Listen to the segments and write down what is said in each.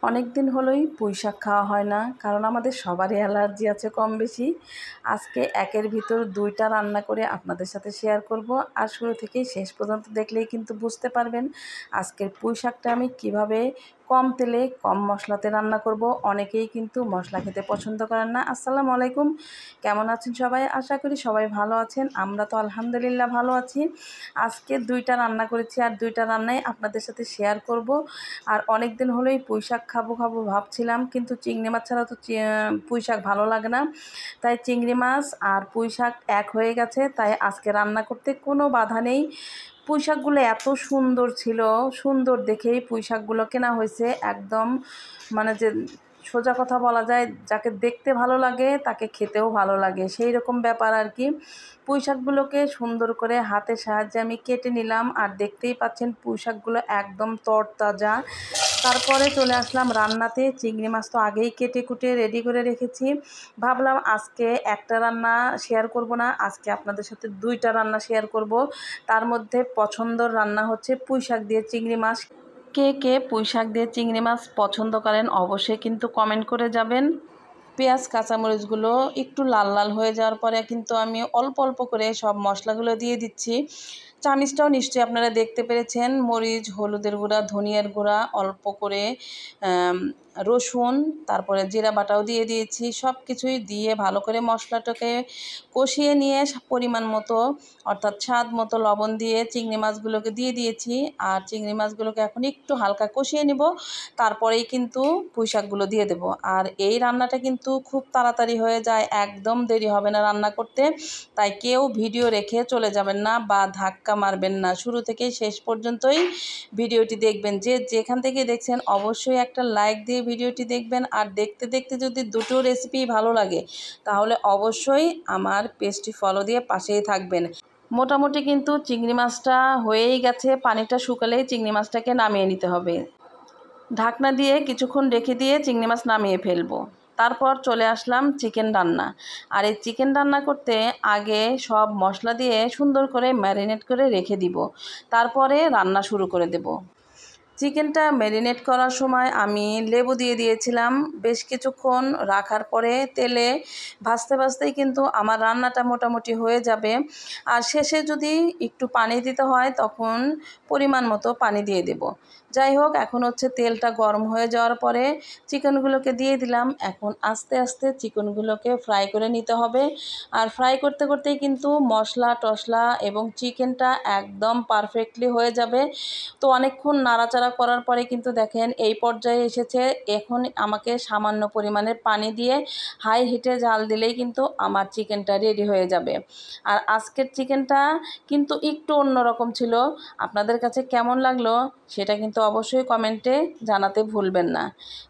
অনেক দিন হলোই পুঁইশাক খাওয়া হয় না, কারণ আমাদের সবারই অ্যালার্জি আছে কম বেশি। আজকে একের ভিতর দুইটা রান্না করে আপনাদের সাথে শেয়ার করব, আর শুরু থেকেই শেষ পর্যন্ত দেখলেই কিন্তু বুঝতে পারবেন আজকের পুঁইশাকটা আমি কিভাবে কম তেলে কম মশলাতে রান্না করব। অনেকেই কিন্তু মশলা খেতে পছন্দ করেন না। আসসালামু আলাইকুম, কেমন আছেন সবাই? আশা করি সবাই ভালো আছেন। আমরা তো আলহামদুলিল্লাহ ভালো আছি। আজকে দুইটা রান্না করেছি, আর দুইটা রান্নাই আপনাদের সাথে শেয়ার করব। আর অনেক দিন হলোই পুঁইশাক খাবো খাবো ভাবছিলাম, কিন্তু চিংড়ি মাছ ছাড়া তো পুঁইশাক ভালো লাগে না। তাই চিংড়ি মাছ আর পুঁইশাক এক হয়ে গেছে, তাই আজকে রান্না করতে কোনো বাধা নেই। পুঁইশাকগুলো এত সুন্দর ছিল, সুন্দর দেখেই পুঁইশাকগুলো কেনা হয়েছে। একদম মানে যে সোজা কথা বলা যায়, যাকে দেখতে ভালো লাগে তাকে খেতেও ভালো লাগে, সেই রকম ব্যাপার আর কি। পুঁইশাকগুলোকে সুন্দর করে হাতের সাহায্যে আমি কেটে নিলাম, আর দেখতেই পাচ্ছেন পুঁইশাকগুলো একদম তরতাজা। তারপরে চলে আসলাম রান্নাতে। চিংড়ি মাছ তো আগেই কেটে কুটে রেডি করে রেখেছি। ভাবলাম আজকে একটা রান্না শেয়ার করব না, আজকে আপনাদের সাথে দুইটা রান্না শেয়ার করব। তার মধ্যে পছন্দর রান্না হচ্ছে পুঁইশাক দিয়ে চিংড়ি মাছ। কে কে পুঁইশাক দিয়ে চিংড়ি মাছ পছন্দ করেন অবশ্যই কিন্তু কমেন্ট করে যাবেন। পেঁয়াজ কাঁচামরিচগুলো একটু লাল লাল হয়ে যাওয়ার পরে কিন্তু আমি অল্প অল্প করে সব মশলাগুলো দিয়ে দিচ্ছি। চামিচটাও নিশ্চয়ই আপনারা দেখতে পেরেছেন। মরিচ, হলুদের গুঁড়া, ধনিয়ার গুঁড়া, অল্প করে রসুন, তারপরে জিরা বাটাও দিয়ে দিয়েছি। সব কিছুই দিয়ে ভালো করে মশলাটাকে কষিয়ে নিয়ে পরিমাণ মতো অর্থাৎ স্বাদ মতো লবণ দিয়ে চিংড়ি মাছগুলোকে দিয়ে দিয়েছি। আর চিংড়ি মাছগুলোকে এখন একটু হালকা কষিয়ে নিব, তারপরেই কিন্তু পুঁইশাকগুলো দিয়ে দেব। আর এই রান্নাটা কিন্তু খুব তাড়াতাড়ি হয়ে যায়, একদম দেরি হবে না রান্না করতে। তাই কেউ ভিডিও রেখে চলে যাবেন না বা ধাক্কা মারবেন না, শুরু থেকেই শেষ পর্যন্তই ভিডিওটি দেখবেন। যে যেখান থেকে দেখছেন অবশ্যই একটা লাইক দিয়ে ভিডিওটি দেখবেন। আর দেখতে দেখতে যদি দুটো রেসিপি ভালো লাগে তাহলে অবশ্যই আমার পেজটি ফলো দিয়ে পাশেই থাকবেন। মোটামুটি কিন্তু চিংড়ি মাছটা হয়েই গেছে, পানিটা শুকালেই চিংড়ি মাছটাকে নামিয়ে নিতে হবে। ঢাকনা দিয়ে কিছুক্ষণ রেখে দিয়ে চিংড়ি মাছ নামিয়ে ফেলবো। তারপর চলে আসলাম চিকেন রান্না। আর এই চিকেন রান্না করতে আগে সব মশলা দিয়ে সুন্দর করে ম্যারিনেট করে রেখে দিব, তারপরে রান্না শুরু করে দেব। চিকেনটা ম্যারিনেট করার সময় আমি লেবু দিয়ে দিয়েছিলাম। বেশ কিছুক্ষণ রাখার পরে তেলে ভাজতে ভাজতেই কিন্তু আমার রান্নাটা মোটামুটি হয়ে যাবে। আর শেষে যদি একটু পানি দিতে হয় তখন পরিমাণ মতো পানি দিয়ে দেব। যাই হোক, এখন হচ্ছে তেলটা গরম হয়ে যাওয়ার পরে চিকেনগুলোকে দিয়ে দিলাম। এখন আস্তে আস্তে চিকেনগুলোকে ফ্রাই করে নিতে হবে। আর ফ্রাই করতে করতেই কিন্তু মশলা টশলা এবং চিকেনটা একদম পারফেক্টলি হয়ে যাবে। তো অনেকক্ষণ নাড়াচাড়া করার পরে কিন্তু দেখেন এই পর্যায়ে এসেছে। এখন আমাকে সামান্য পরিমাণের পানি দিয়ে হাই হিটে জাল দিলেই কিন্তু আমার চিকেনটা রেডি হয়ে যাবে। আর আজকের চিকেনটা কিন্তু একটু অন্যরকম ছিল। আপনাদের কাছে কেমন লাগলো সেটা কিন্তু অবশ্যই কমেন্টে জানাতে ভুলবেন না।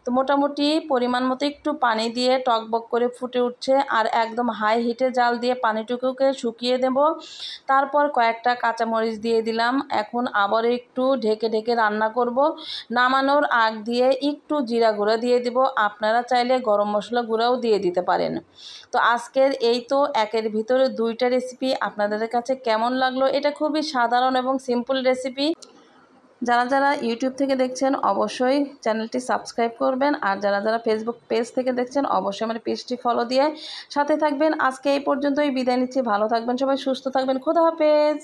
তো মোটামুটি পরিমাণ মতো একটু পানি দিয়ে টকবক করে ফুটে উঠছে, আর একদম হাই হিটে জাল দিয়ে পানিটুকুকে শুকিয়ে দেব। তারপর কয়েকটা কাঁচামরিচ দিয়ে দিলাম। এখন আবার একটু ঢেকে ঢেকে রান্না করব। নামানোর আগ দিয়ে একটু জিরা গুঁড়া দিয়ে দিব, আপনারা চাইলে গরম মশলা গুঁড়াও দিয়ে দিতে পারেন। তো আজকের এই তো একের ভিতরে দুইটা রেসিপি আপনাদের কাছে কেমন লাগলো? এটা খুবই সাধারণ এবং সিম্পল রেসিপি। যারা যারা ইউটিউব থেকে দেখছেন অবশ্যই চ্যানেলটি সাবস্ক্রাইব করবেন, আর যারা যারা ফেসবুক পেজ থেকে দেখছেন অবশ্যই আমার পেজটি ফলো দিয়ে সাথে থাকবেন। আজকে এই পর্যন্তই বিদায় নিচ্ছি। ভালো থাকবেন সবাই, সুস্থ থাকবেন। খোদা হাফেজ।